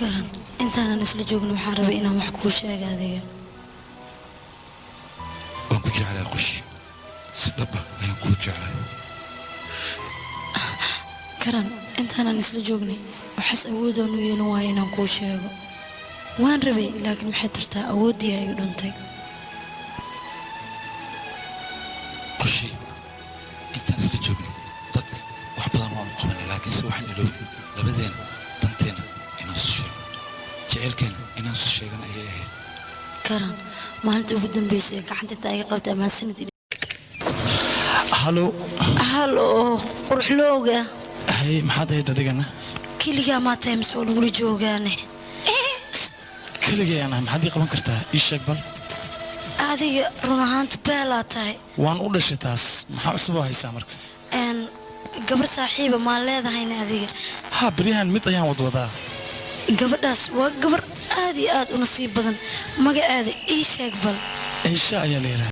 karan intaanan isla joogno waxaan rabay inaan wax kuu sheego adiga waan ku jeclaa qoshi si dhab ah ayaan kuu jeclaa karan intaanan isla joognay waxaas awoodoon u yeelan waayo inaan kuu sheego waan rabay laakiin maxay tartaa awooddii ay iga dhuntay qoshi intaan isla joognay dadka wax badan waan u qabanay laakiin si waxaan iloobi labadeena danteena inaan isu sheego jecelkeena inaan isu sheegana ayay ahayd karan maalinta ugu dambaysay ee gacanta inta iga qabtay ammaansanid halo halo quruxlooga hay maxaad ahayd adigana keligaa maa tahay mise waa lagula joogaane keligayaan ah maxaad ii qaban kartaa ii sheeg bal adiga run ahaanta beelaa tahay waan u dhashay taas maxaa cusuboo haysaa marka gabar saaxiiba maa leedahayna adiga haa beryahan mid ayaan wadwadaa gabadhaas waa gabar aad iyo aad u nasiib badan magaceeda ii sheeg bal ciisha ayaa la yidhaahdaa